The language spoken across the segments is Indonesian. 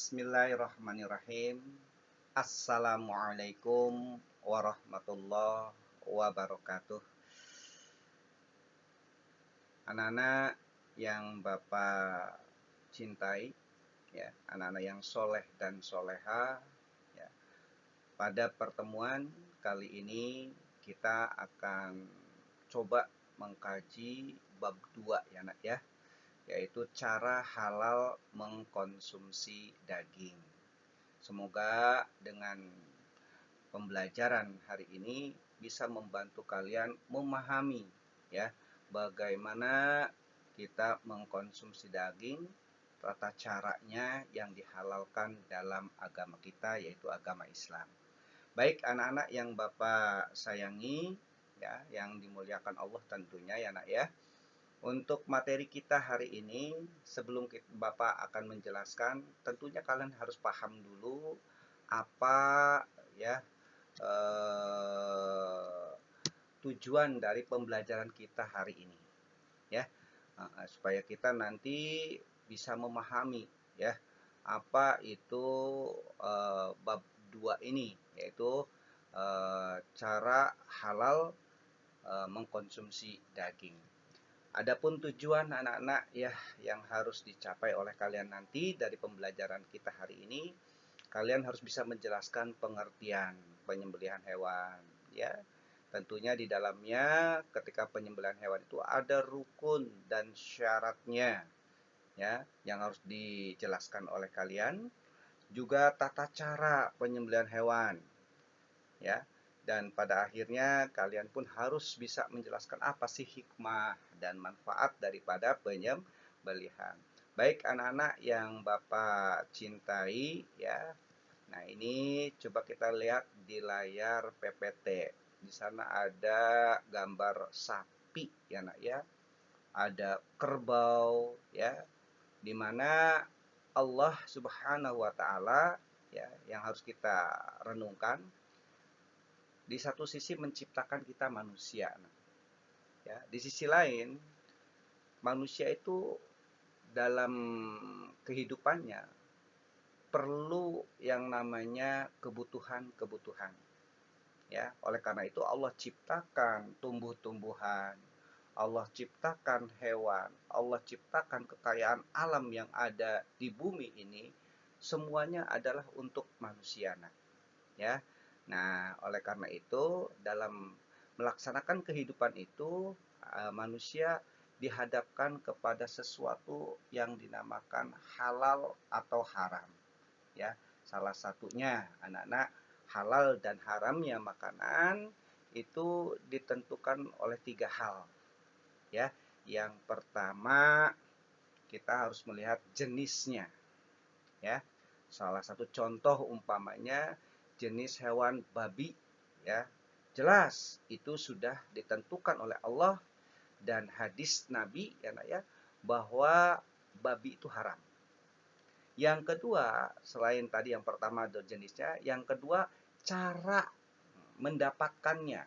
Bismillahirrahmanirrahim. Assalamualaikum warahmatullahi wabarakatuh. Anak-anak yang Bapak cintai, ya, anak-anak yang soleh dan soleha, ya. Pada pertemuan kali ini kita akan coba mengkaji bab 2 ya anak ya, yaitu cara halal mengkonsumsi daging. Semoga dengan pembelajaran hari ini bisa membantu kalian memahami ya bagaimana kita mengkonsumsi daging, tata caranya yang dihalalkan dalam agama kita yaitu agama Islam. Baik anak-anak yang Bapak sayangi ya, yang dimuliakan Allah tentunya ya Nak ya. Untuk materi kita hari ini, sebelum Bapak akan menjelaskan, tentunya kalian harus paham dulu apa ya tujuan dari pembelajaran kita hari ini, ya, supaya kita nanti bisa memahami ya apa itu bab 2 ini, yaitu cara halal mengkonsumsi daging. Adapun tujuan anak-anak ya yang harus dicapai oleh kalian nanti dari pembelajaran kita hari ini, kalian harus bisa menjelaskan pengertian penyembelihan hewan ya. Tentunya di dalamnya ketika penyembelihan hewan itu ada rukun dan syaratnya ya yang harus dijelaskan oleh kalian. Juga tata cara penyembelihan hewan ya. Dan pada akhirnya kalian pun harus bisa menjelaskan apa sih hikmah dan manfaat daripada penyembelihan. Baik anak-anak yang Bapak cintai ya. Nah, ini coba kita lihat di layar PPT. Di sana ada gambar sapi ya Nak ya. Ada kerbau ya. Di mana Allah Subhanahu wa taala ya yang harus kita renungkan. Di satu sisi menciptakan kita manusia, ya. Di sisi lain, manusia itu dalam kehidupannya perlu yang namanya kebutuhan-kebutuhan, ya. Oleh karena itu Allah ciptakan tumbuh-tumbuhan, Allah ciptakan hewan, Allah ciptakan kekayaan alam yang ada di bumi ini, semuanya adalah untuk manusia, ya. Nah, oleh karena itu, dalam melaksanakan kehidupan itu, manusia dihadapkan kepada sesuatu yang dinamakan halal atau haram. Ya, salah satunya anak-anak halal dan haramnya makanan itu ditentukan oleh 3 hal. Ya, yang pertama kita harus melihat jenisnya. Ya, salah satu contoh umpamanya jenis hewan babi ya, jelas itu sudah ditentukan oleh Allah dan hadis Nabi ya Nak ya, bahwa babi itu haram. Yang kedua, selain tadi yang pertama ada jenisnya, yang kedua cara mendapatkannya.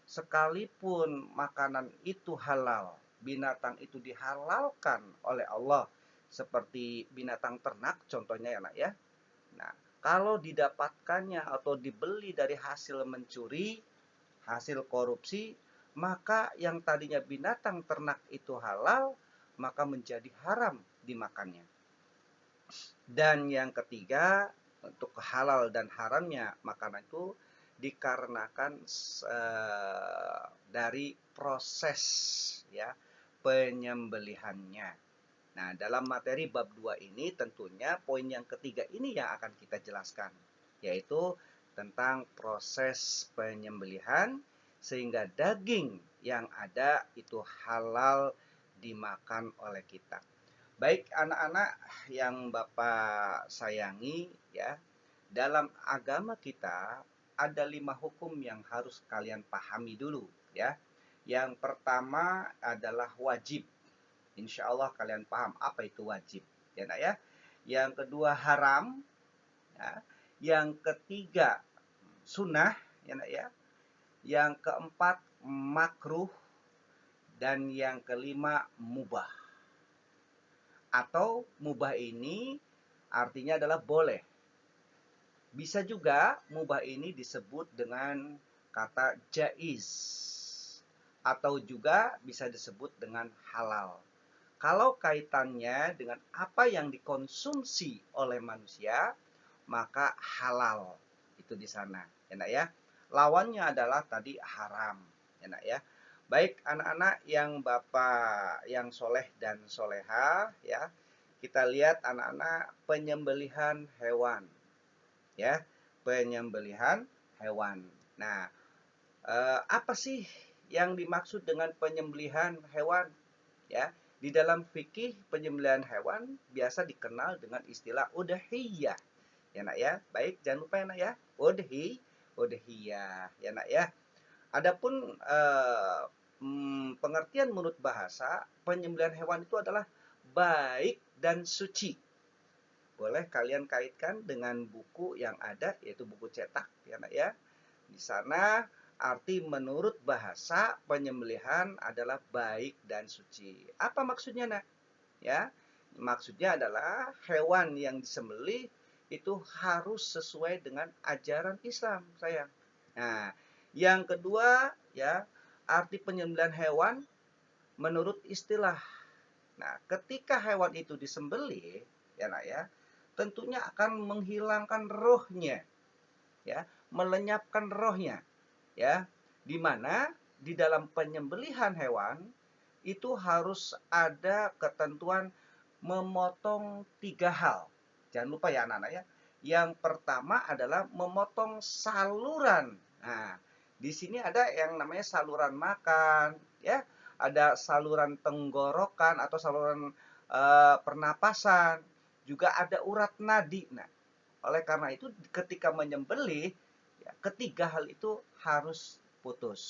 Sekalipun makanan itu halal, binatang itu dihalalkan oleh Allah seperti binatang ternak contohnya ya Nak ya. Nah, kalau didapatkannya atau dibeli dari hasil mencuri, hasil korupsi, maka yang tadinya binatang ternak itu halal, maka menjadi haram dimakannya. Dan yang ketiga, untuk halal dan haramnya makanan itu dikarenakan dari proses ya penyembelihannya. Nah, dalam materi bab 2 ini tentunya poin yang ketiga ini yang akan kita jelaskan, yaitu tentang proses penyembelihan sehingga daging yang ada itu halal dimakan oleh kita. Baik anak-anak yang Bapak sayangi ya, dalam agama kita ada 5 hukum yang harus kalian pahami dulu ya. Yang pertama adalah wajib. Insya Allah kalian paham apa itu wajib ya Nak ya. Yang kedua haram ya. Yang ketiga sunnah ya Nak ya. Yang keempat makruh dan yang kelima mubah. Atau mubah ini artinya adalah boleh. Bisa juga mubah ini disebut dengan kata jaiz atau juga bisa disebut dengan halal. Kalau kaitannya dengan apa yang dikonsumsi oleh manusia, maka halal itu di sana, ya nak ya. Lawannya adalah tadi haram, ya nak ya. Baik anak-anak yang Bapak yang soleh dan soleha, ya. Kita lihat anak-anak penyembelihan hewan, ya, penyembelihan hewan. Nah, apa sih yang dimaksud dengan penyembelihan hewan? Ya, di dalam fikih penyembelihan hewan biasa dikenal dengan istilah udhiyah. Ya nak ya, baik jangan lupa ya nak ya, udhiyah, ya nak ya. Adapun pengertian menurut bahasa penyembelihan hewan itu adalah baik dan suci. Boleh kalian kaitkan dengan buku yang ada, yaitu buku cetak, ya nak ya. Di sana arti menurut bahasa penyembelihan adalah baik dan suci. Apa maksudnya nak? Ya, maksudnya adalah hewan yang disembelih itu harus sesuai dengan ajaran Islam, sayang. Nah, yang kedua ya, arti penyembelihan hewan menurut istilah. Nah, ketika hewan itu disembelih, ya nak ya, tentunya akan menghilangkan rohnya, ya, melenyapkan rohnya, ya, di mana di dalam penyembelihan hewan itu harus ada ketentuan memotong 3 hal. Jangan lupa ya anak-anak ya. Yang pertama adalah memotong saluran. Nah, di sini ada yang namanya saluran makan, ya, ada saluran tenggorokan atau saluran pernapasan, juga ada urat nadi. Nah, oleh karena itu ketika menyembelih, ya, ketiga hal itu harus putus,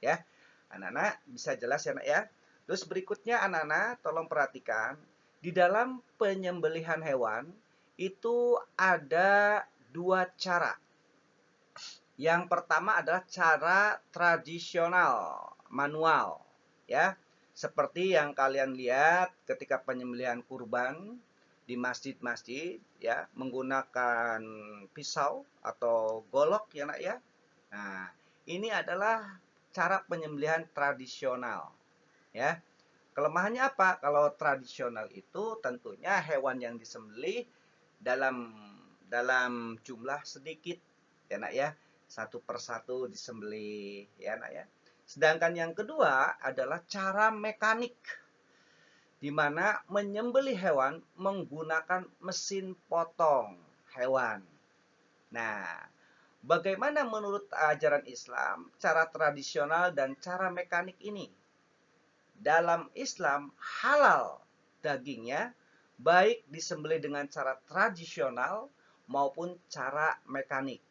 ya. Anak-anak bisa jelas ya, Nak ya. Terus berikutnya anak-anak tolong perhatikan, di dalam penyembelihan hewan itu ada 2 cara. Yang pertama adalah cara tradisional, manual, ya. Seperti yang kalian lihat ketika penyembelihan kurban di masjid-masjid, ya, menggunakan pisau atau golok ya nak ya. Nah, ini adalah cara penyembelihan tradisional, ya. Kelemahannya apa? Kalau tradisional itu tentunya hewan yang disembelih dalam dalam jumlah sedikit, ya nak ya, satu persatu disembelih, ya nak ya. Sedangkan yang kedua adalah cara mekanik, di mana menyembelih hewan menggunakan mesin potong hewan. Nah, bagaimana menurut ajaran Islam cara tradisional dan cara mekanik ini? Dalam Islam halal dagingnya, baik disembelih dengan cara tradisional maupun cara mekanik.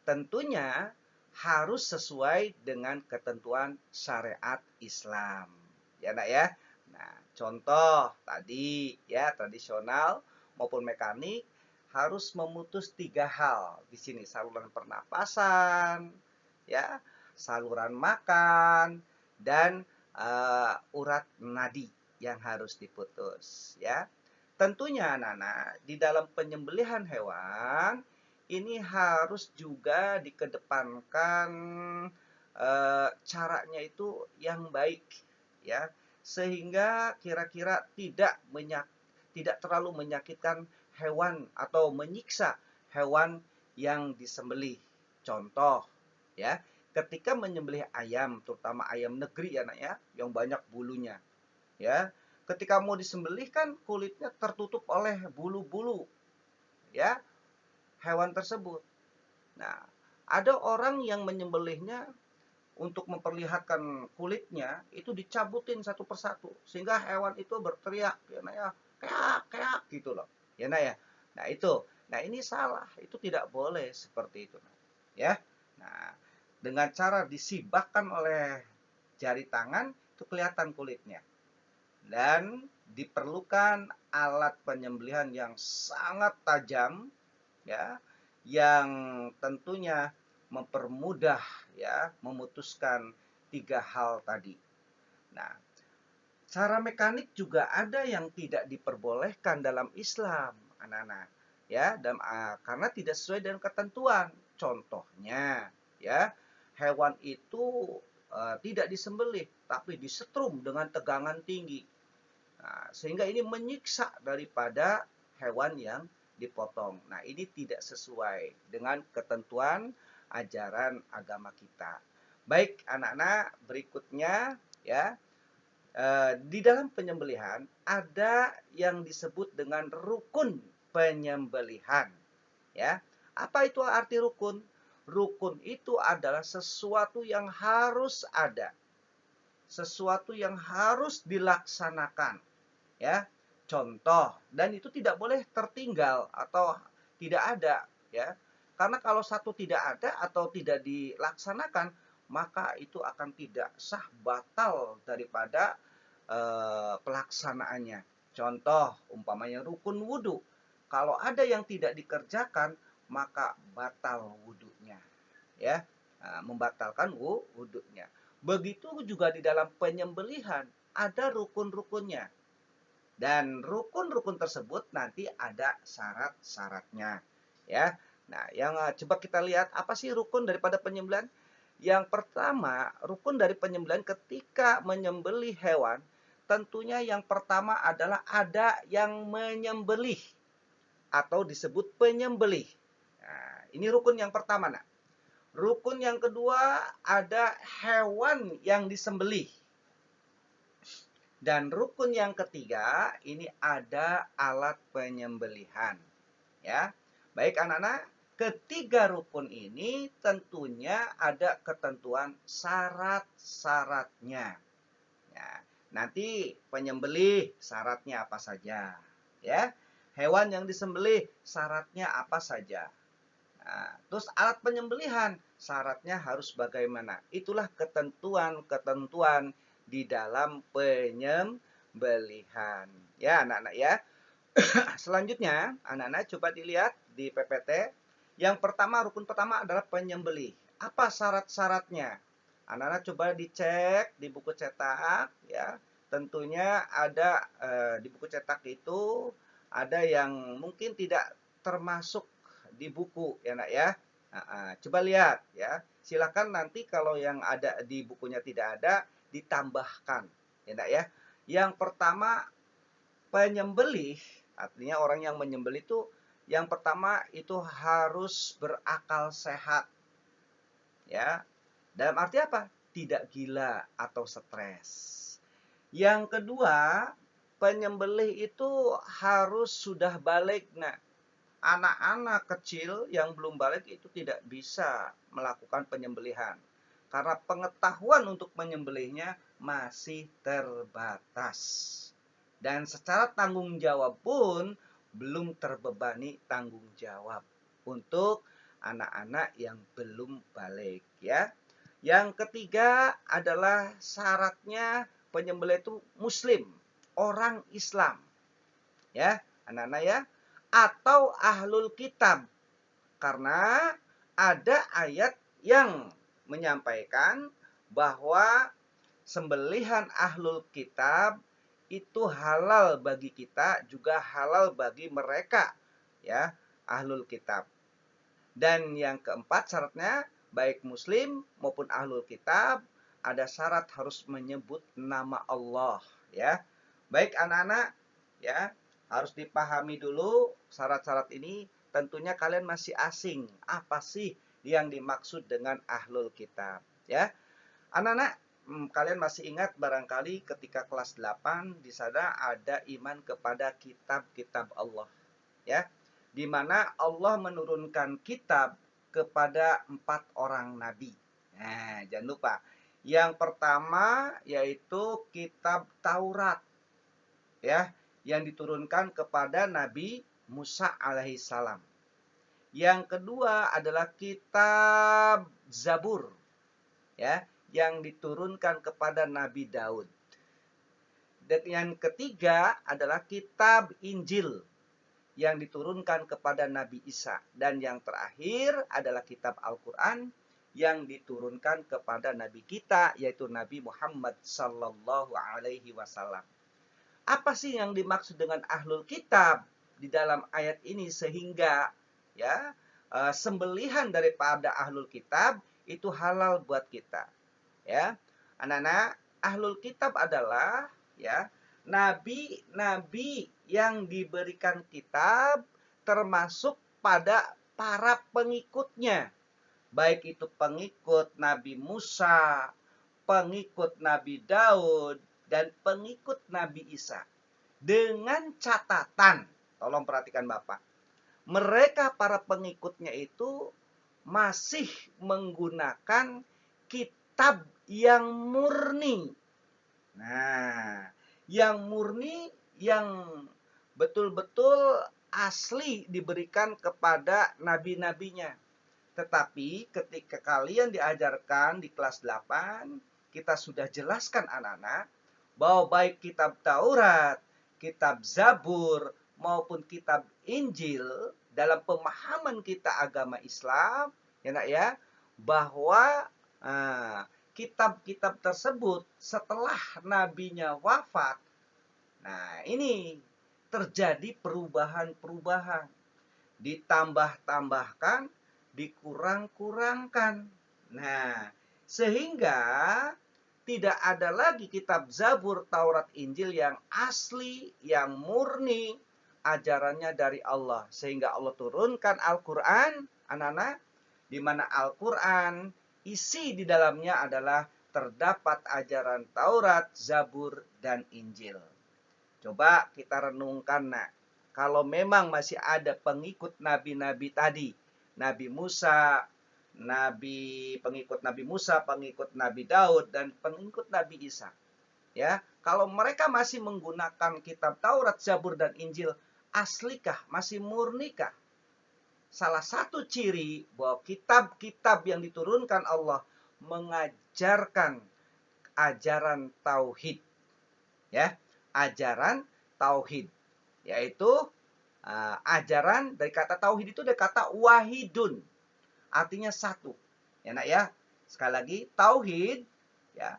Tentunya harus sesuai dengan ketentuan syariat Islam. Ya nak ya. Nah, contoh tadi ya tradisional maupun mekanik harus memutus 3 hal. Di sini saluran pernapasan, ya, saluran makan, dan urat nadi yang harus diputus, ya. Tentunya anak-anak di dalam penyembelihan hewan ini harus juga dikedepankan caranya itu yang baik, ya, sehingga kira-kira tidak terlalu menyakitkan hewan atau menyiksa hewan yang disembelih. Contoh, ya, ketika menyembelih ayam, terutama ayam negeri ya nak ya, yang banyak bulunya, ya, ketika mau disembelih kan kulitnya tertutup oleh bulu-bulu, ya, hewan tersebut. Nah, ada orang yang menyembelihnya untuk memperlihatkan kulitnya itu dicabutin satu persatu sehingga hewan itu berteriak, ya nak ya, keak keak gitu loh, ya nak ya. Nah itu, nah ini salah, itu tidak boleh seperti itu, ya. Nah, dengan cara disibakkan oleh jari tangan itu kelihatan kulitnya, dan diperlukan alat penyembelihan yang sangat tajam, ya, yang tentunya mempermudah, ya, memutuskan 3 hal tadi. Nah, Secara mekanik juga ada yang tidak diperbolehkan dalam Islam, anak-anak. Ya, karena tidak sesuai dengan ketentuan. Contohnya, ya, hewan itu tidak disembelih, tapi disetrum dengan tegangan tinggi. Nah, sehingga ini menyiksa daripada hewan yang dipotong. Nah, ini tidak sesuai dengan ketentuan ajaran agama kita. Baik, anak-anak, berikutnya ya, di dalam penyembelihan ada yang disebut dengan rukun penyembelihan. Ya, apa itu arti rukun? Rukun itu adalah sesuatu yang harus ada, sesuatu yang harus dilaksanakan. Ya, contoh, dan itu tidak boleh tertinggal atau tidak ada. Ya, karena kalau satu tidak ada atau tidak dilaksanakan, maka itu akan tidak sah, batal daripada pelaksanaannya. Contoh, umpamanya rukun wudhu. Kalau ada yang tidak dikerjakan, maka batal wudhunya. Ya, membatalkan wudhunya. Begitu juga di dalam penyembelihan, ada rukun-rukunnya. Dan rukun-rukun tersebut nanti ada syarat-syaratnya. Ya. Nah, yang coba kita lihat apa sih rukun daripada penyembelihan? Yang pertama, rukun dari penyembelihan ketika menyembelih hewan, tentunya yang pertama adalah ada yang menyembelih atau disebut penyembelih. Nah, ini rukun yang pertama, nak. Rukun yang kedua ada hewan yang disembelih. Dan rukun yang ketiga ini ada alat penyembelihan. Ya. Baik anak-anak, ketiga rukun ini tentunya ada ketentuan syarat-syaratnya. Ya, nanti penyembelih syaratnya apa saja, ya. Hewan yang disembelih syaratnya apa saja. Nah, terus alat penyembelihan syaratnya harus bagaimana? Itulah ketentuan-ketentuan di dalam penyembelihan. Ya, anak-anak ya. Selanjutnya, anak-anak coba dilihat di PPT. Yang pertama, rukun pertama adalah penyembelih. Apa syarat-syaratnya? Anak-anak coba dicek di buku cetak ya. Tentunya ada di buku cetak itu ada yang mungkin tidak termasuk di buku ya, Nak ya. Coba lihat ya. Silakan nanti kalau yang ada di bukunya tidak ada ditambahkan ya, Nak ya. Yang pertama, penyembelih, artinya orang yang menyembelih itu yang pertama itu harus berakal sehat. Ya. Dalam arti apa? Tidak gila atau stres. Yang kedua, penyembelih itu harus sudah balik. Nah, anak-anak kecil yang belum balik itu tidak bisa melakukan penyembelihan. Karena pengetahuan untuk menyembelihnya masih terbatas. Dan secara tanggung jawab pun belum terbebani tanggung jawab untuk anak-anak yang belum balik ya. Yang ketiga adalah syaratnya penyembelih itu muslim, orang Islam. Ya, anak-anak ya. Atau ahlul kitab. Karena ada ayat yang menyampaikan bahwa sembelihan ahlul kitab itu halal bagi kita, juga halal bagi mereka, ya, ahlul kitab. Dan yang keempat syaratnya, baik muslim maupun ahlul kitab, ada syarat harus menyebut nama Allah, ya. Baik anak-anak, ya, harus dipahami dulu syarat-syarat ini. Tentunya kalian masih asing, apa sih yang dimaksud dengan ahlul kitab, ya. Anak-anak, kalian masih ingat barangkali ketika kelas 8 di sana ada iman kepada kitab-kitab Allah, ya. Di mana Allah menurunkan kitab kepada 4 orang nabi. Nah, jangan lupa. Yang pertama yaitu kitab Taurat, ya, yang diturunkan kepada Nabi Musa alaihissalam. Yang kedua adalah kitab Zabur, ya, yang diturunkan kepada Nabi Daud. Dan yang ketiga adalah kitab Injil yang diturunkan kepada Nabi Isa. Dan yang terakhir adalah kitab Al-Quran yang diturunkan kepada Nabi kita, yaitu Nabi Muhammad Sallallahu Alaihi Wasallam. Apa sih yang dimaksud dengan ahlul kitab di dalam ayat ini, sehingga ya sembelihan daripada ahlul kitab itu halal buat kita? Ya, anak-anak, ahlul kitab adalah ya nabi-nabi yang diberikan kitab, termasuk pada para pengikutnya, baik itu pengikut Nabi Musa, pengikut Nabi Daud, dan pengikut Nabi Isa. Dengan catatan, tolong perhatikan Bapak, mereka para pengikutnya itu masih menggunakan kitab yang murni. Nah, yang murni, yang betul-betul asli diberikan kepada nabi-nabinya. Tetapi ketika kalian diajarkan di kelas 8, kita sudah jelaskan anak-anak bahwa baik kitab Taurat, kitab Zabur, maupun kitab Injil, dalam pemahaman kita agama Islam, ya nak ya, bahwa kitab-kitab tersebut setelah nabinya wafat, nah ini terjadi perubahan-perubahan, ditambah-tambahkan, dikurang-kurangkan. Nah, sehingga tidak ada lagi kitab Zabur, Taurat, Injil yang asli, yang murni, ajarannya dari Allah. Sehingga Allah turunkan Al-Quran, anak-anak, di mana Al-Quran isi di dalamnya adalah terdapat ajaran Taurat, Zabur, dan Injil. Coba kita renungkan, nak. Kalau memang masih ada pengikut nabi-nabi tadi, Nabi Musa, pengikut Nabi Musa, pengikut Nabi Daud, dan pengikut Nabi Isa, ya, kalau mereka masih menggunakan kitab Taurat, Zabur, dan Injil, aslikah, masih murnikah? Salah satu ciri bahwa kitab-kitab yang diturunkan Allah mengajarkan ajaran tauhid, ya, ajaran tauhid, yaitu ajaran dari kata tauhid itu dari kata wahidun, artinya satu, ya nak ya. Sekali lagi, tauhid, ya,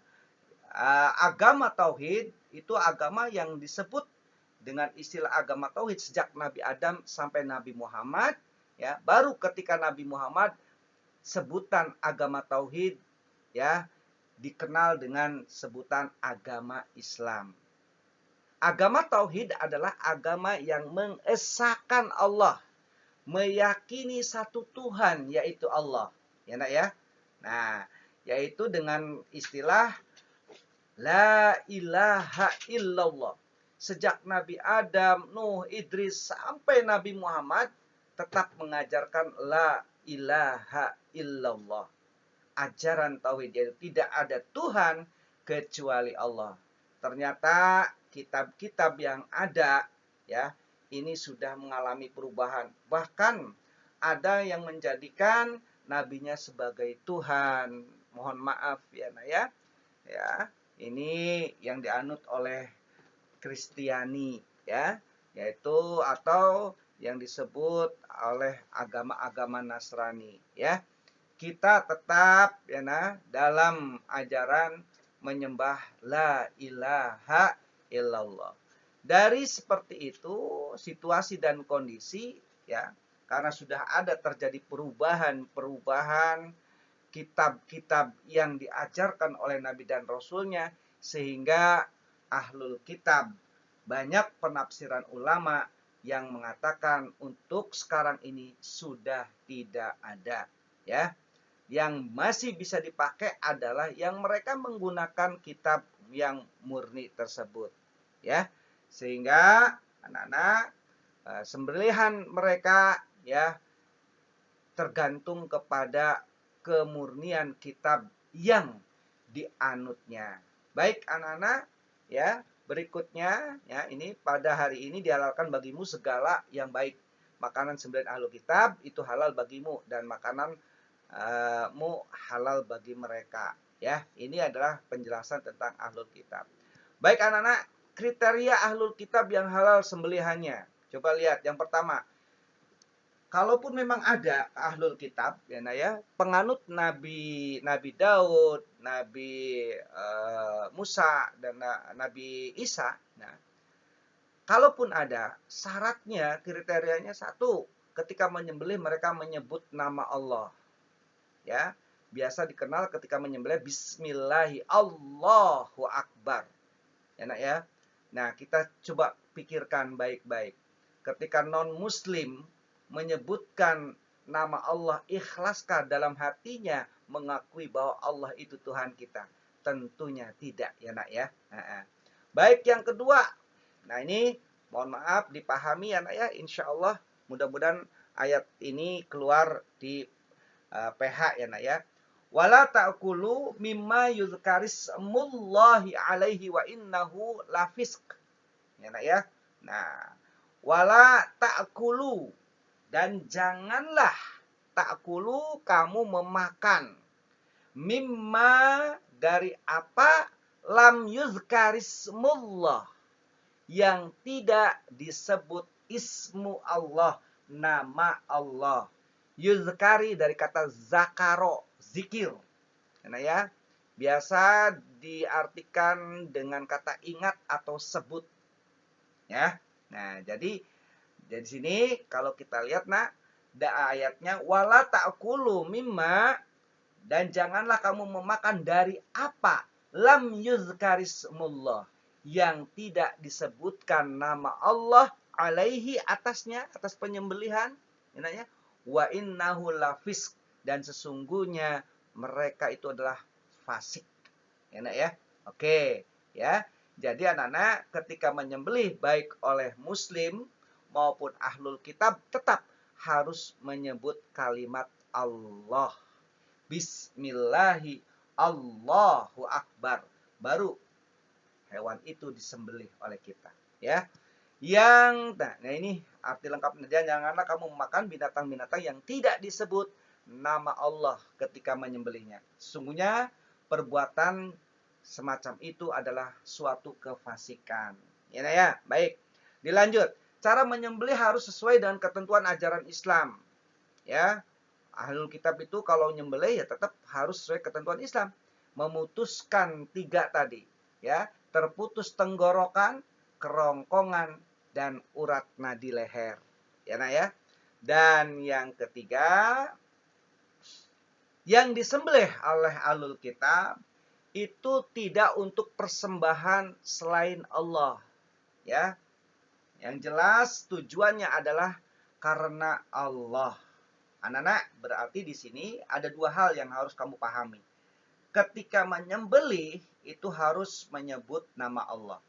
agama tauhid itu agama yang disebut dengan istilah agama tauhid sejak Nabi Adam sampai Nabi Muhammad, ya. Baru ketika Nabi Muhammad, sebutan agama tauhid, ya, dikenal dengan sebutan agama Islam. Agama tauhid adalah agama yang mengesahkan Allah, meyakini satu Tuhan, yaitu Allah, ya nak ya. Nah, yaitu dengan istilah la ilaha illallah. Sejak Nabi Adam, Nuh, Idris, sampai Nabi Muhammad tetap mengajarkan la ilaha illallah. Ajaran tauhid, yaitu tidak ada Tuhan kecuali Allah. Ternyata kitab-kitab yang ada, ya, ini sudah mengalami perubahan. Bahkan ada yang menjadikan nabinya sebagai Tuhan. Mohon maaf ya, nah ya. Ya, ini yang dianut oleh Kristiani, ya, yaitu atau yang disebut oleh agama-agama Nasrani, ya. Kita tetap, ya, nah, dalam ajaran menyembah la ilaha illallah. Dari seperti itu situasi dan kondisi, ya, karena sudah ada terjadi perubahan-perubahan kitab-kitab yang diajarkan oleh Nabi dan Rasulnya, sehingga ahlul kitab, banyak penafsiran ulama yang mengatakan untuk sekarang ini sudah tidak ada, ya. Yang masih bisa dipakai adalah yang mereka menggunakan kitab yang murni tersebut, ya. Sehingga anak-anak, sembelihan mereka, ya, tergantung kepada kemurnian kitab yang dianutnya. Baik anak-anak, ya, berikutnya, ya, ini pada hari ini dihalalkan bagimu segala yang baik. Makanan sembelihan ahlu kitab itu halal bagimu, dan makanan mu halal bagi mereka, ya. Ini adalah penjelasan tentang ahlul kitab. Baik anak-anak, kriteria ahlul kitab yang halal sembelihannya. Coba lihat, yang pertama, kalaupun memang ada ahlul kitab ya, penganut Nabi Daud, Nabi Musa dan Nabi Isa, nah, kalaupun ada, syaratnya kriterianya satu, ketika menyembelih mereka menyebut nama Allah. Ya, biasa dikenal ketika menyembelih bismillahi Allahu akbar. Ya, nak ya. Nah, kita coba pikirkan baik-baik. Ketika non-muslim menyebutkan nama Allah, ikhlaskah dalam hatinya mengakui bahwa Allah itu Tuhan kita? Tentunya tidak, ya nak ya. Baik, yang kedua. Nah, ini mohon maaf dipahami ya nak ya. Insya Allah mudah-mudahan ayat ini keluar di PH ya nak ya. Wala ta'kulu mimma yuzkarismullahi alaihi wa innahu lafisq. Ya nak ya. Nah, wala ta'kulu, dan janganlah ta'kulu kamu memakan mimma dari apa lam yuzkarismullah yang tidak disebut ismu Allah, nama Allah. Yuzkari dari kata zakaro, zikir. Nah ya, biasa diartikan dengan kata ingat atau sebut. Ya. Nah, jadi dari sini kalau kita lihat ayatnya wala ta'kulu mimma, dan janganlah kamu memakan dari apa lam yuzkarismullah yang tidak disebutkan nama Allah alaihi atasnya, atas penyembelihan, ya, wa innahu lafisq, dan sesungguhnya mereka itu adalah fasik. Ya. Oke, ya. Jadi anak-anak ketika menyembelih baik oleh muslim maupun ahlul kitab tetap harus menyebut kalimat Allah. Bismillahi Allahu akbar. Baru hewan itu disembelih oleh kita, ya. Nah ini arti lengkapnya, janganlah kamu memakan binatang-binatang yang tidak disebut nama Allah ketika menyembelihnya. Sesungguhnya perbuatan semacam itu adalah suatu kefasikan. Ya, baik. Dilanjut. Cara menyembelih harus sesuai dengan ketentuan ajaran Islam. Ya. Ahlul kitab itu kalau menyembelih ya tetap harus sesuai ketentuan Islam. Memutuskan 3 tadi, ya. Terputus tenggorokan, kerongkongan, dan urat nadi leher. Ya, nak ya. Dan yang ketiga, yang disembelih oleh ahlul kitab itu tidak untuk persembahan selain Allah. Ya. Yang jelas tujuannya adalah karena Allah. Anak-anak, berarti di sini ada 2 hal yang harus kamu pahami. Ketika menyembelih itu harus menyebut nama Allah.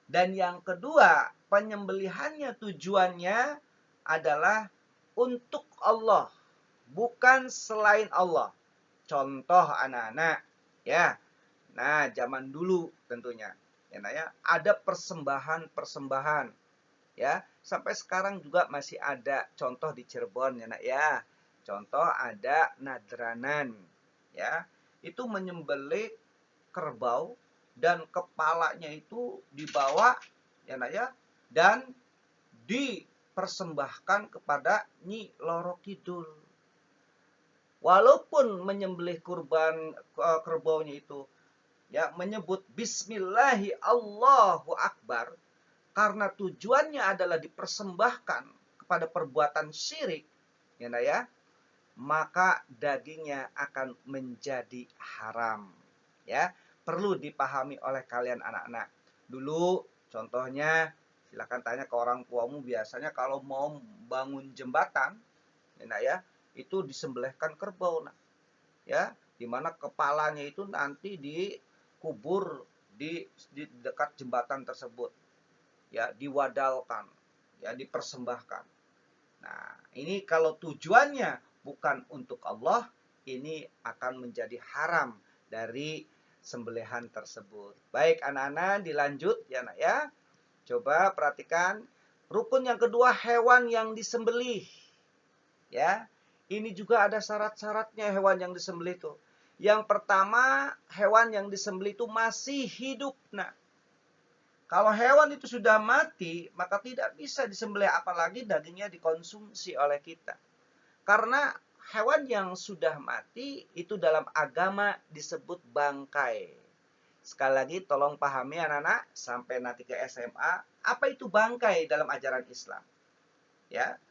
Dan yang kedua, penyembelihannya tujuannya adalah untuk Allah, bukan selain Allah. Contoh anak-anak, ya. Nah, zaman dulu tentunya, ya, ada persembahan-persembahan, ya. Sampai sekarang juga masih ada contoh di Cirebon, ya, nak ya. Contoh ada nadranan, ya. Itu menyembelih kerbau dan kepalanya itu dibawa, ya, nak ya, dan dipersembahkan kepada Nyi Loro Kidul. Walaupun menyembelih kerbaunya itu ya menyebut bismillahi Allahu akbar, karena tujuannya adalah dipersembahkan kepada perbuatan syirik, ya, maka dagingnya akan menjadi haram. Ya, perlu dipahami oleh kalian anak-anak. Dulu contohnya, silakan tanya ke orang tuamu, biasanya kalau mau bangun jembatan, ya, itu disembelihkan kerbau, ya, dimana kepalanya itu nanti dikubur di dekat jembatan tersebut, ya, diwadalkan, ya, dipersembahkan. Nah, ini kalau tujuannya bukan untuk Allah, ini akan menjadi haram dari sembelihan tersebut. Baik anak-anak, dilanjut ya, nak ya. Coba perhatikan rukun yang kedua, hewan yang disembelih. Ya, ini juga ada syarat-syaratnya hewan yang disembelih itu. Yang pertama, hewan yang disembelih itu masih hidup. Nah, Kalau hewan itu sudah mati, maka tidak bisa disembelih, apalagi dagingnya dikonsumsi oleh kita. Karena hewan yang sudah mati itu dalam agama disebut bangkai. Sekali lagi tolong pahami anak-anak sampai nanti ke SMA, apa itu bangkai dalam ajaran Islam? Ya.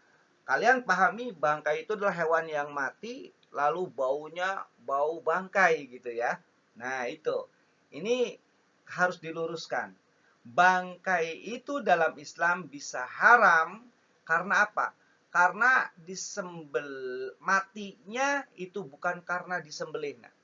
Kalian pahami bangkai itu adalah hewan yang mati lalu baunya bau bangkai gitu ya. Nah, itu. Ini harus diluruskan. Bangkai itu dalam Islam bisa haram karena apa? Karena matinya itu bukan karena disembelih. Nah,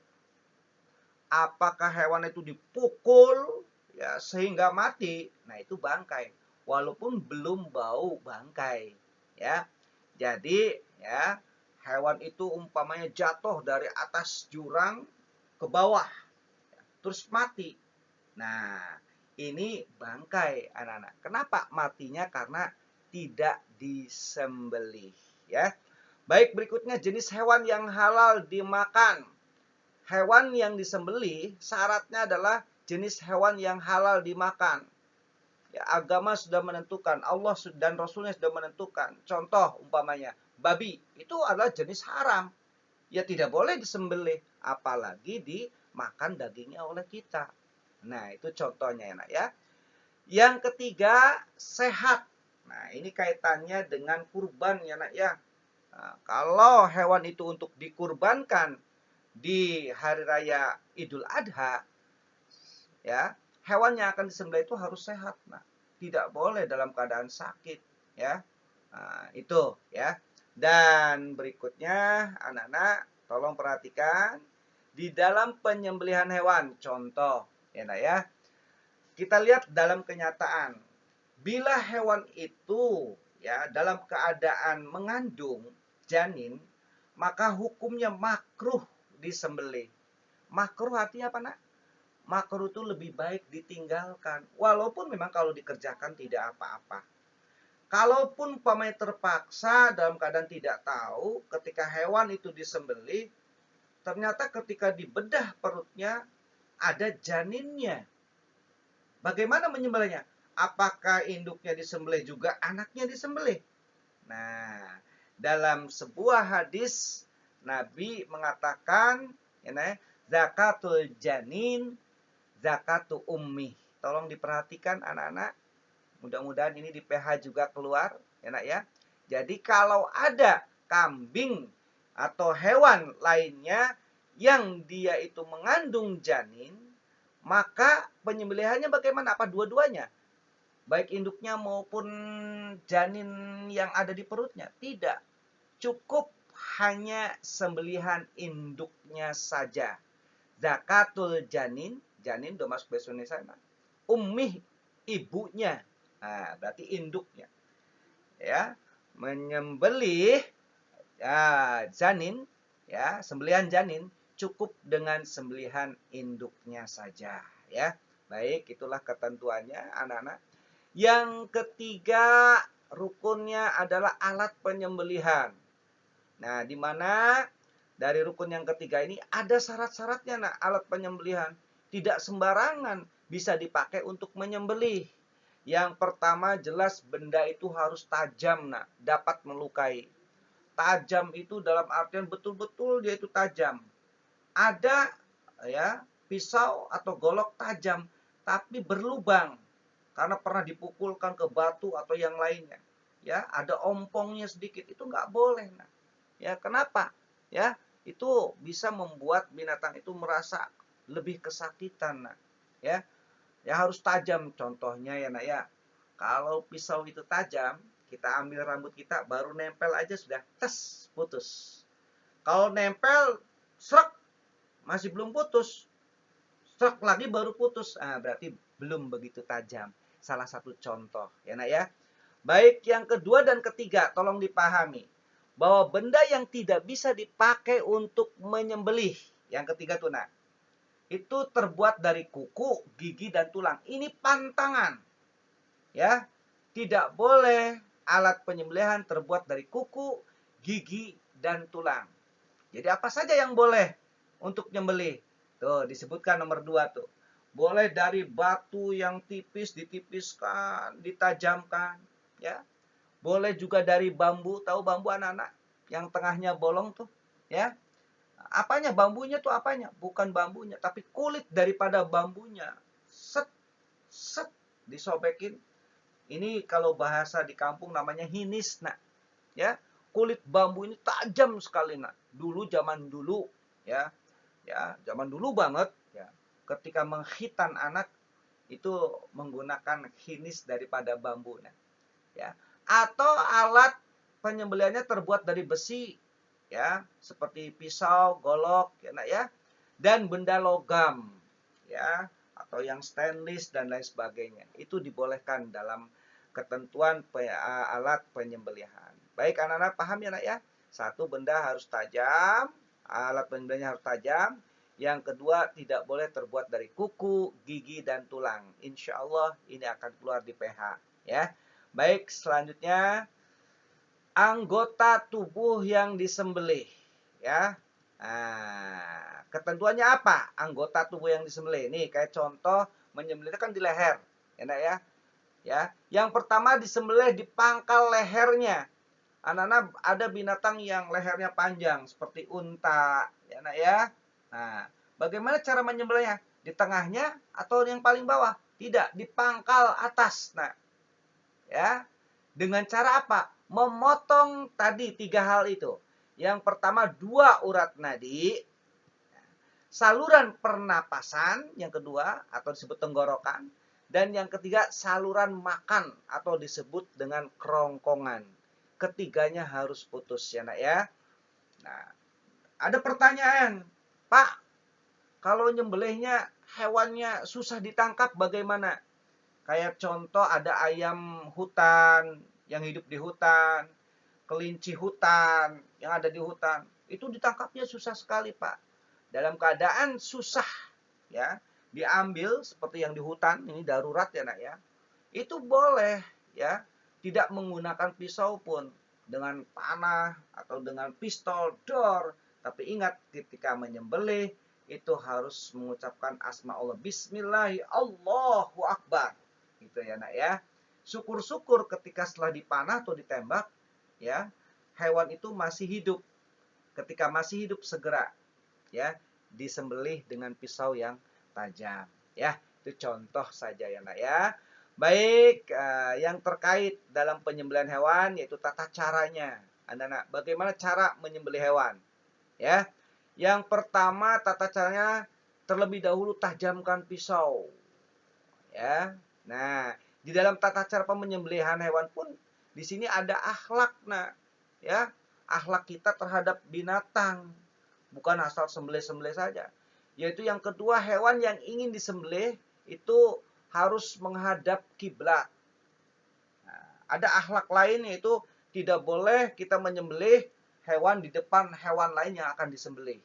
apakah hewan itu dipukul ya sehingga mati? Nah, itu bangkai. Walaupun belum bau bangkai, ya. Jadi, ya, hewan itu umpamanya jatuh dari atas jurang ke bawah, terus mati. Nah, ini bangkai anak-anak. Kenapa matinya? Karena tidak disembelih, ya. Baik, berikutnya jenis hewan yang halal dimakan. Hewan yang disembelih syaratnya adalah jenis hewan yang halal dimakan. Ya, agama sudah menentukan, Allah dan Rasulnya sudah menentukan. Contoh umpamanya, babi itu adalah jenis haram. Ya tidak boleh disembelih, apalagi dimakan dagingnya oleh kita. Nah, itu contohnya enak ya. Yang ketiga, sehat. Nah, ini kaitannya dengan kurban ya nak ya. Nah, kalau hewan itu untuk dikurbankan di hari raya Idul Adha, ya, hewan yang akan disembelih itu harus sehat. Nah, tidak boleh dalam keadaan sakit, ya. Nah, itu ya. Dan berikutnya anak-anak tolong perhatikan di dalam penyembelihan hewan. Contoh, ya nak ya. Kita lihat dalam kenyataan. Bila hewan itu ya dalam keadaan mengandung janin, maka hukumnya makruh disembelih. Makruh artinya apa nak? Makruh itu lebih baik ditinggalkan. Walaupun memang kalau dikerjakan tidak apa-apa. Kalaupun pemain terpaksa dalam keadaan tidak tahu, ketika hewan itu disembelih, ternyata ketika dibedah perutnya ada janinnya. Bagaimana menyembelihnya? Apakah induknya disembelih juga anaknya disembelih? Nah, dalam sebuah hadis Nabi mengatakan, ya, zakatul janin zakatu ummi. Tolong diperhatikan anak-anak. Mudah-mudahan ini di PH juga keluar, ya nak ya. Jadi kalau ada kambing atau hewan lainnya yang dia itu mengandung janin, maka penyembelihannya bagaimana? Apa dua-duanya? Baik induknya maupun janin yang ada di perutnya? Tidak. Cukup hanya sembelihan induknya saja. Zakatul janin, janin udah masuk bahasa Indonesia. Ummih, ibunya. Nah, berarti induknya. Ya, menyembelih ya, janin, ya, sembelihan janin cukup dengan sembelihan induknya saja, ya. Baik, itulah ketentuannya anak-anak. Yang ketiga rukunnya adalah alat penyembelihan. Nah, di mana dari rukun yang ketiga ini ada syarat-syaratnya nak alat penyembelihan. Tidak sembarangan bisa dipakai untuk menyembelih. Yang pertama jelas benda itu harus tajam nak, dapat melukai. Tajam itu dalam artian betul-betul dia itu tajam. Ada ya pisau atau golok tajam tapi berlubang karena pernah dipukulkan ke batu atau yang lainnya. Ya, ada ompongnya sedikit itu nggak boleh. Nah, ya kenapa? Ya, itu bisa membuat binatang itu merasa lebih kesakitan. Nah, ya, ya harus tajam contohnya ya nak ya. Kalau pisau itu tajam, kita ambil rambut kita baru nempel aja sudah tes putus. Kalau nempel serak masih belum putus, serak lagi baru putus. Ah, berarti belum begitu tajam. Salah satu contoh ya nak ya. Baik, yang kedua dan ketiga tolong dipahami bahwa benda yang tidak bisa dipakai untuk menyembelih, yang ketiga tuh nak, itu terbuat dari kuku, gigi dan tulang. Ini pantangan. Ya. Tidak boleh alat penyembelihan terbuat dari kuku, gigi dan tulang. Jadi apa saja yang boleh untuk nyembelih? Tuh, disebutkan nomor 2 tuh. boleh dari batu yang tipis ditipiskan, ditajamkan, ya. Boleh juga dari bambu, tahu bambu anak-anak? Yang tengahnya bolong tuh, ya. Apanya bambunya tuh apanya? Bukan bambunya, tapi kulit daripada bambunya. Set, set, disobekin. Ini kalau bahasa di kampung namanya hinis, nak. Ya, kulit bambu ini tajam sekali, nak. Dulu zaman dulu, ya, zaman dulu banget, ya. Ketika menghitan anak itu menggunakan hinis daripada bambu, nah, ya. Atau alat penyembelihannya terbuat dari besi, ya, seperti pisau, golok, ya, nak, ya, dan benda logam, ya, atau yang stainless dan lain sebagainya. Itu dibolehkan dalam ketentuan alat penyembelihan. Baik anak-anak paham ya nak ya? Satu, benda harus tajam, alat penyembelihannya harus tajam. Yang kedua, tidak boleh terbuat dari kuku, gigi, dan tulang. Insya Allah ini akan keluar di PH. Ya, baik selanjutnya anggota tubuh yang disembelih. Ya, nah, ketentuannya apa? Anggota tubuh yang disembelih. Nih kayak contoh menyembelih kan di leher, ya nak ya. Ya, yang pertama disembelih di pangkal lehernya. Anak-anak ada binatang yang lehernya panjang seperti unta, ya nak ya. Nah, bagaimana cara menyembelihnya? Di tengahnya atau yang paling bawah? Tidak, di pangkal atas. Nah, ya. Dengan cara apa? Memotong tadi 3 hal itu. Yang pertama 2 urat nadi, saluran pernapasan, yang kedua atau disebut tenggorokan, dan yang ketiga saluran makan atau disebut dengan kerongkongan. Ketiganya harus putus ya nak ya. Nah, ada pertanyaan, Pak, kalau nyembelihnya hewannya susah ditangkap bagaimana? Kayak contoh ada ayam hutan yang hidup di hutan, kelinci hutan yang ada di hutan. Itu ditangkapnya susah sekali, Pak. Dalam keadaan susah, ya, diambil seperti yang di hutan, ini darurat ya nak ya. Itu boleh, ya, tidak menggunakan pisau pun, dengan panah atau dengan pistol, dor. Tapi ingat, ketika menyembelih, itu harus mengucapkan asma Allah. Bismillah, Allahu Akbar. Gitu ya nak ya. Syukur-syukur ketika setelah dipanah atau ditembak, ya, hewan itu masih hidup. Ketika masih hidup segera, ya, disembelih dengan pisau yang tajam. Ya, itu contoh saja ya nak ya. Baik, yang terkait dalam penyembelihan hewan yaitu tata caranya. Anak-anak, bagaimana cara menyembelih hewan? Ya, yang pertama tata caranya terlebih dahulu tajamkan pisau. Ya, nah di dalam tata cara penyembelihan hewan pun di sini ada akhlak, nah, ya, akhlak kita terhadap binatang, bukan asal sembelih-sembelih saja. Yaitu yang kedua, hewan yang ingin disembelih itu harus menghadap kiblat. Nah, ada akhlak lain yaitu tidak boleh kita menyembelih hewan di depan hewan lain yang akan disembelih.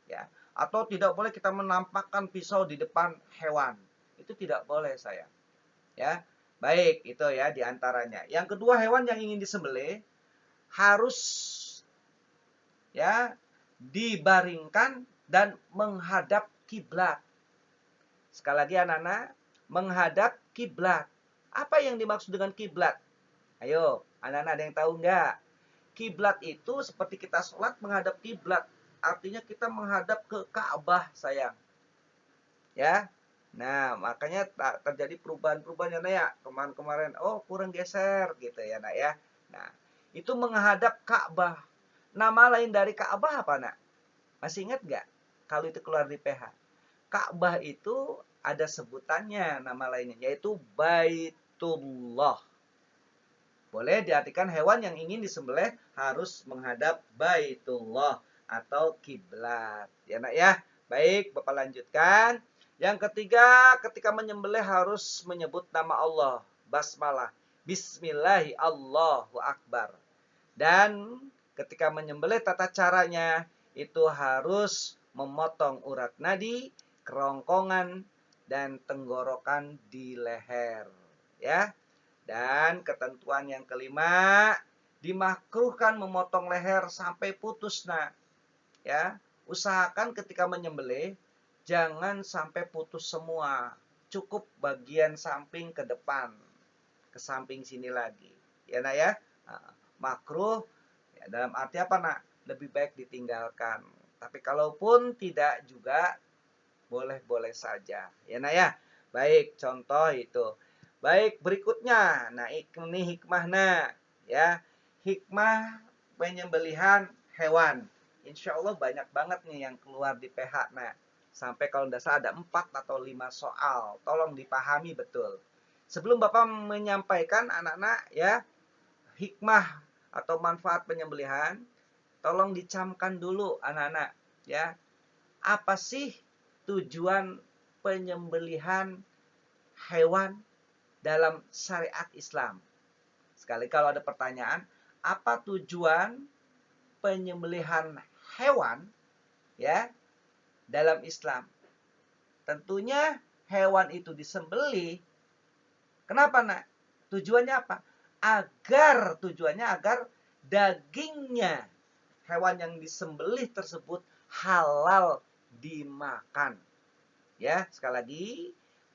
Ya, atau tidak boleh kita menampakkan pisau di depan hewan. Itu tidak boleh sayang. Ya, baik itu ya diantaranya. Yang kedua, hewan yang ingin disembelih harus, ya, dibaringkan dan menghadap kiblat. Sekali lagi anak-anak, menghadap kiblat. Apa yang dimaksud dengan kiblat? Ayo, anak-anak ada yang tahu nggak? Kiblat itu seperti kita sholat menghadap kiblat. Artinya kita menghadap ke Ka'bah, sayang. Ya. Nah, makanya terjadi perubahan-perubahan ya, nak ya. Kemarin-kemarin, oh kurang geser gitu ya, nak ya. Nah, itu menghadap Ka'bah. Nama lain dari Ka'bah apa, nak? Masih ingat nggak? Kalau itu keluar di PH. Ka'bah itu ada sebutannya, nama lainnya, yaitu Baitullah. Boleh diartikan hewan yang ingin disembelih harus menghadap Baitullah atau kiblat. Ya, nak ya. Baik, Bapak lanjutkan. Yang ketiga, ketika menyembelih harus menyebut nama Allah, basmalah. Bismillahi Allahu Akbar. Dan ketika menyembelih tata caranya itu harus memotong urat nadi, kerongkongan, dan tenggorokan di leher. Ya. Dan ketentuan yang kelima, dimakruhkan memotong leher sampai putus, nah. Ya, usahakan ketika menyembelih jangan sampai putus semua. Cukup bagian samping ke depan, ke samping sini lagi. Ya nak ya, makruh ya, dalam arti apa nak? Lebih baik ditinggalkan. Tapi kalaupun tidak juga boleh-boleh saja. Ya nak ya. Baik, contoh itu. Baik, berikutnya. Nah, ini hikmahnya ya. Hikmah penyembelihan hewan. Insya Allah banyak banget nih yang keluar di PH. Nah, sampai kalau tidak salah ada 4 atau 5 soal. Tolong dipahami betul. Sebelum Bapak menyampaikan anak-anak ya, hikmah atau manfaat penyembelihan, tolong dicamkan dulu anak-anak ya. Apa sih tujuan penyembelihan hewan dalam syariat Islam? Sekali kalau ada pertanyaan, apa tujuan penyembelihan hewan ya dalam Islam? Tentunya hewan itu disembelih. Kenapa nak? Tujuannya apa? Tujuannya agar dagingnya hewan yang disembelih tersebut halal dimakan. Ya, sekali lagi,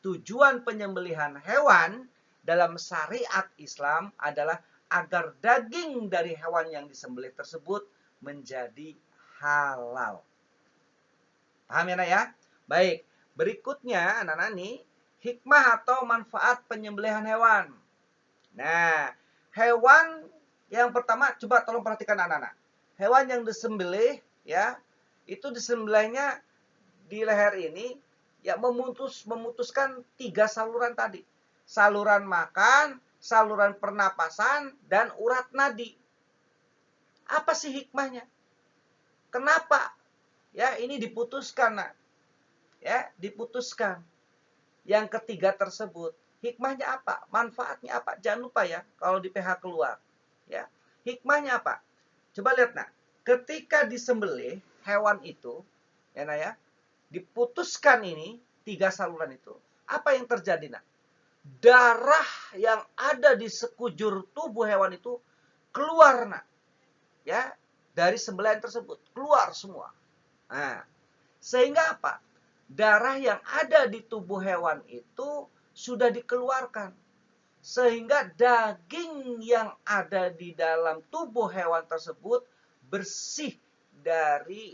tujuan penyembelihan hewan dalam syariat Islam adalah agar daging dari hewan yang disembelih tersebut menjadi halal. Paham ya, nak ya? Baik, berikutnya anak-anak nih, hikmah atau manfaat penyembelihan hewan. Nah, hewan yang pertama, coba tolong perhatikan anak-anak. Hewan yang disembelih, ya, itu disembelihnya di leher ini, ya memutuskan 3 saluran tadi. Saluran makan, saluran pernapasan, dan urat nadi. Apa sih hikmahnya? Kenapa? Ya, ini diputuskan, nak. Ya, diputuskan. Yang ketiga tersebut, hikmahnya apa? Manfaatnya apa? Jangan lupa ya, kalau di PH keluar. Ya, hikmahnya apa? Coba lihat nak, ketika disembelih hewan itu, ya nak ya, diputuskan ini 3 saluran itu, apa yang terjadi nak? Darah yang ada di sekujur tubuh hewan itu keluar nak, ya, dari sembelihan tersebut keluar semua. Nah, sehingga apa? Darah yang ada di tubuh hewan itu sudah dikeluarkan. Sehingga daging yang ada di dalam tubuh hewan tersebut bersih dari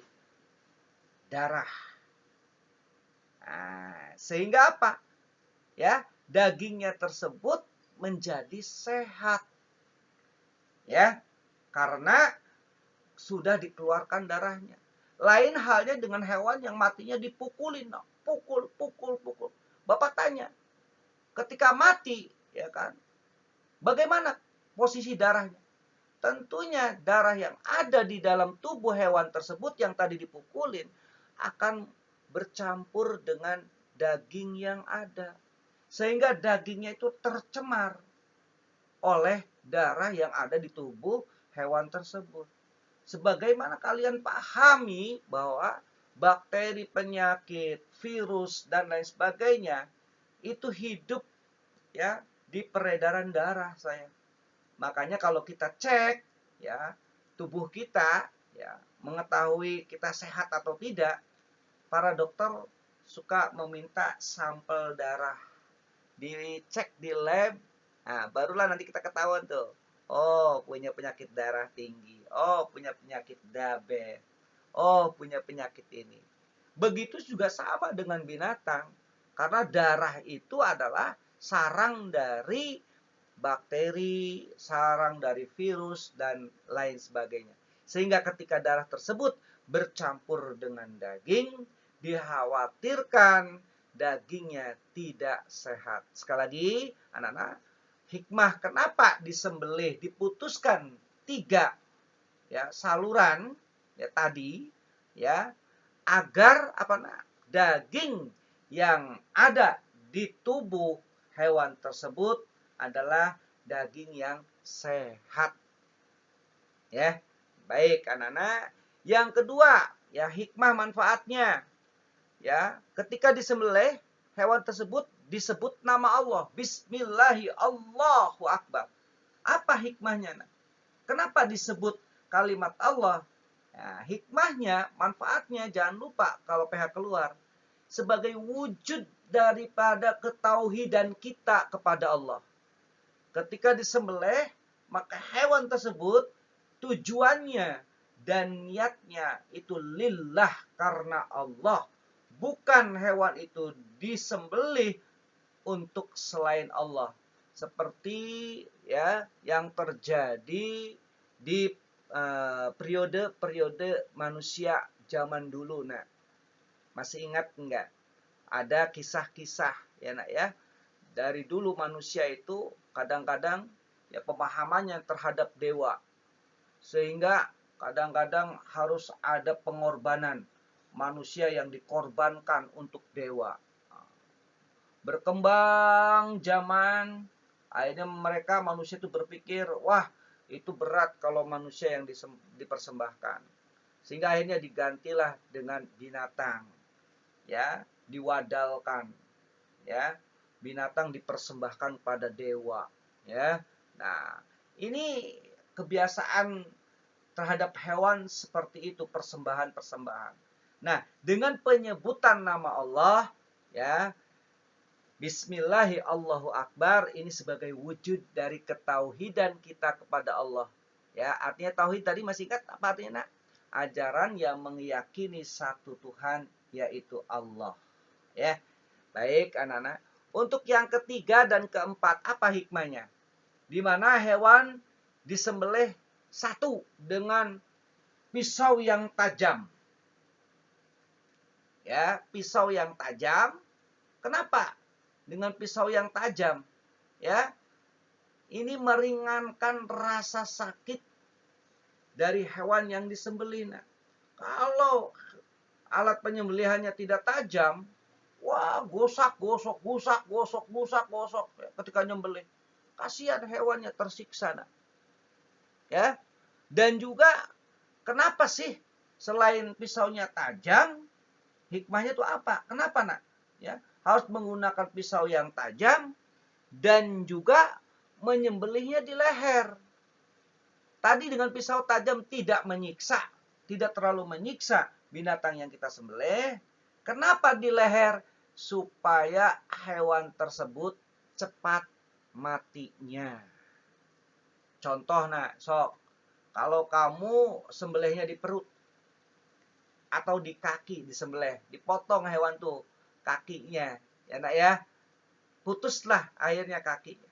darah. Nah, sehingga apa? Ya, dagingnya tersebut menjadi sehat. Ya, karena sudah dikeluarkan darahnya. Lain halnya dengan hewan yang matinya dipukulin, pukul. Bapak tanya, ketika mati, ya kan, bagaimana posisi darahnya? Tentunya darah yang ada di dalam tubuh hewan tersebut yang tadi dipukulin akan bercampur dengan daging yang ada. Sehingga dagingnya itu tercemar oleh darah yang ada di tubuh hewan tersebut. Sebagaimana kalian pahami bahwa bakteri, penyakit, virus, dan lain sebagainya itu hidup ya di peredaran darah saya. Makanya kalau kita cek ya tubuh kita ya mengetahui kita sehat atau tidak, para dokter suka meminta sampel darah dicek di lab. Nah, barulah nanti kita ketahuan tuh. Oh, punya penyakit darah tinggi. Oh, punya penyakit diabetes. Oh, punya penyakit ini. Begitu juga sama dengan binatang. Karena darah itu adalah sarang dari bakteri, sarang dari virus, dan lain sebagainya. Sehingga ketika darah tersebut bercampur dengan daging, dikhawatirkan dagingnya tidak sehat. Sekali lagi, anak-anak, hikmah kenapa disembelih, diputuskan 3 ya saluran ya tadi ya agar apa daging yang ada di tubuh hewan tersebut adalah daging yang sehat. Ya. Baik, anak-anak. Yang kedua, ya hikmah manfaatnya. Ya, ketika disembelih hewan tersebut disebut nama Allah. Bismillahi Allahu Akbar. Apa hikmahnya? Kenapa disebut kalimat Allah? Ya, hikmahnya, manfaatnya jangan lupa kalau PH keluar. sebagai wujud daripada ketauhidan kita kepada Allah. Ketika disembelih, maka hewan tersebut tujuannya dan niatnya itu lillah, karena Allah. Bukan hewan itu disembelih untuk selain Allah. Seperti ya yang terjadi di periode-periode manusia zaman dulu. Nah, masih ingat enggak? Ada kisah-kisah ya nak ya. Dari dulu manusia itu kadang-kadang ya pemahamannya terhadap dewa, sehingga kadang-kadang harus ada pengorbanan manusia yang dikorbankan untuk dewa. Berkembang zaman, akhirnya mereka manusia itu berpikir, wah itu berat kalau manusia yang dipersembahkan, sehingga akhirnya digantilah dengan binatang, ya diwadalkan, ya binatang dipersembahkan pada dewa, ya. Nah, ini kebiasaan terhadap hewan seperti itu, persembahan-persembahan. Nah, dengan penyebutan nama Allah, ya, Bismillahi Allahu Akbar, ini sebagai wujud dari ketauhidan kita kepada Allah. Ya, artinya tauhid tadi masih ingat apa artinya, Nak? Ajaran yang meyakini satu Tuhan, yaitu Allah. Ya, baik anak-anak. Untuk yang ketiga dan keempat, apa hikmahnya? Di mana hewan disembelih satu dengan pisau yang tajam. Ya, pisau yang tajam. Kenapa? Dengan pisau yang tajam, ya, ini meringankan rasa sakit dari hewan yang disembelih. Nah, kalau alat penyembelihannya tidak tajam, wah gosok ya, ketika nyembelih, kasihan hewannya tersiksa. Nah, ya, dan juga kenapa sih selain pisaunya tajam, hikmahnya itu apa? Kenapa nak? Ya, harus menggunakan pisau yang tajam dan juga menyembelihnya di leher. Tadi dengan pisau tajam tidak menyiksa, tidak terlalu menyiksa binatang yang kita sembelih. Kenapa di leher? Supaya hewan tersebut cepat matinya. Contoh nak, sok, kalau kamu sembelihnya di perut atau di kaki disembelih, dipotong hewan tuh kakinya, ya nak ya, putuslah akhirnya kakinya.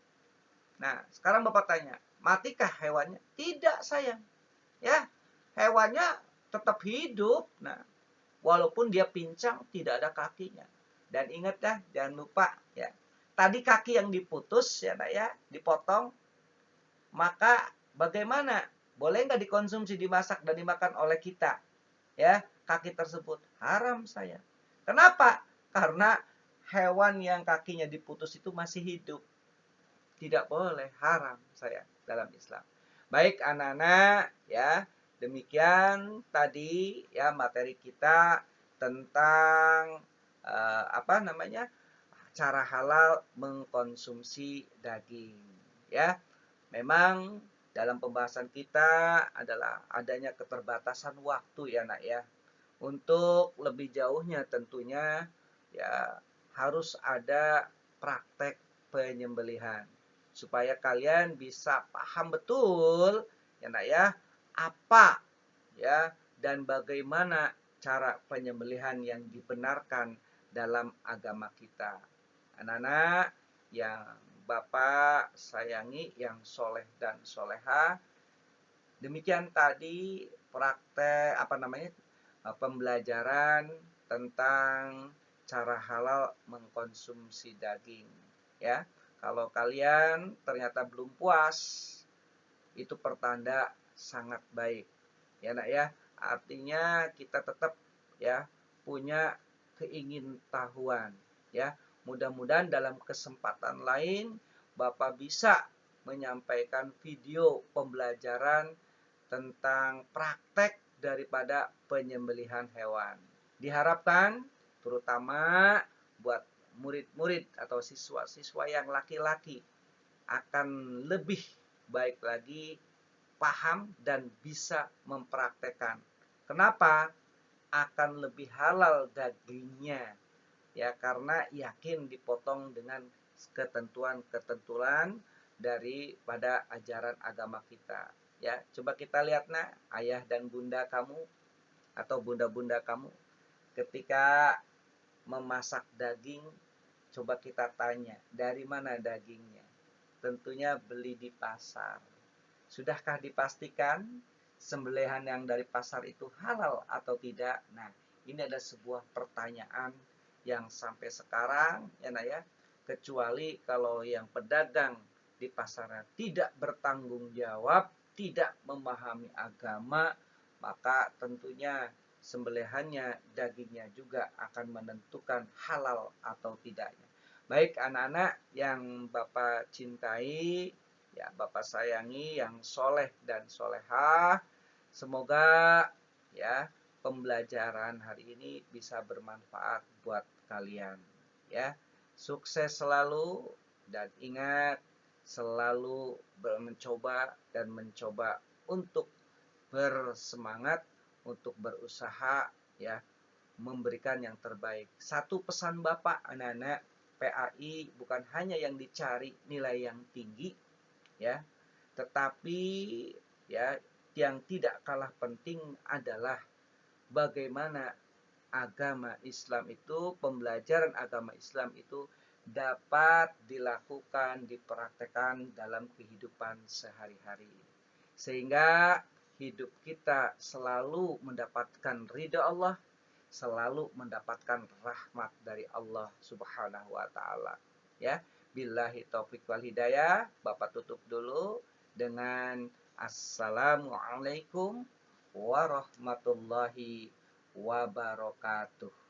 Nah, sekarang Bapak tanya, matikah hewannya? Tidak sayang. Ya, hewannya tetap hidup. Nah, walaupun dia pincang, tidak ada kakinya. Dan ingat ya, jangan lupa ya. Tadi kaki yang diputus ya nak ya, dipotong, maka bagaimana? Boleh nggak dikonsumsi, dimasak dan dimakan oleh kita? Ya, kaki tersebut haram sayang. Kenapa? Karena hewan yang kakinya diputus itu masih hidup. Tidak boleh, haram sayang dalam Islam. Baik anak-anak, ya, demikian tadi ya materi kita tentang cara halal mengkonsumsi daging. Ya, memang dalam pembahasan kita adalah adanya keterbatasan waktu ya nak ya. Untuk lebih jauhnya tentunya ya harus ada praktek penyembelihan supaya kalian bisa paham betul ya nak ya, apa ya dan bagaimana cara penyembelihan yang dibenarkan dalam agama kita. Anak-anak yang Bapak sayangi, yang soleh dan soleha, demikian tadi praktek pembelajaran tentang cara halal mengkonsumsi daging. Ya, kalau kalian ternyata belum puas, itu pertanda sangat baik. Ya nak ya, artinya kita tetap ya punya keingintahuan. Ya, mudah-mudahan dalam kesempatan lain Bapak bisa menyampaikan video pembelajaran tentang praktek daripada penyembelihan hewan. Diharapkan terutama buat murid-murid atau siswa-siswa yang laki-laki akan lebih baik lagi paham dan bisa mempraktekkan. Kenapa? Akan lebih halal dagingnya ya, karena yakin dipotong dengan ketentuan-ketentuan daripada ajaran agama kita. Ya, coba kita lihat ayah dan bunda kamu atau bunda-bunda kamu ketika memasak daging, coba kita tanya, dari mana dagingnya? Tentunya beli di pasar. Sudahkah dipastikan sembelihan yang dari pasar itu halal atau tidak? Nah, ini adalah sebuah pertanyaan yang sampai sekarang ya, kecuali kalau yang pedagang di pasarnya tidak bertanggung jawab, tidak memahami agama, maka tentunya sembelihannya, dagingnya juga akan menentukan halal atau tidaknya. Baik anak-anak yang Bapak cintai, ya Bapak sayangi, yang soleh dan solehah, semoga ya pembelajaran hari ini bisa bermanfaat buat kalian. Ya, sukses selalu dan ingat selalu mencoba dan mencoba untuk bersemangat, untuk berusaha ya, memberikan yang terbaik. Satu pesan Bapak anak-anak, PAI bukan hanya yang dicari nilai yang tinggi ya, tetapi ya yang tidak kalah penting adalah bagaimana agama Islam itu, pembelajaran agama Islam itu dapat dilakukan, dipraktekkan dalam kehidupan sehari-hari. Sehingga hidup kita selalu mendapatkan ridha Allah, selalu mendapatkan rahmat dari Allah Subhanahu wa taala. Ya, billahi taufik wal hidayah. Bapak tutup dulu dengan assalamualaikum warahmatullahi wabarakatuh.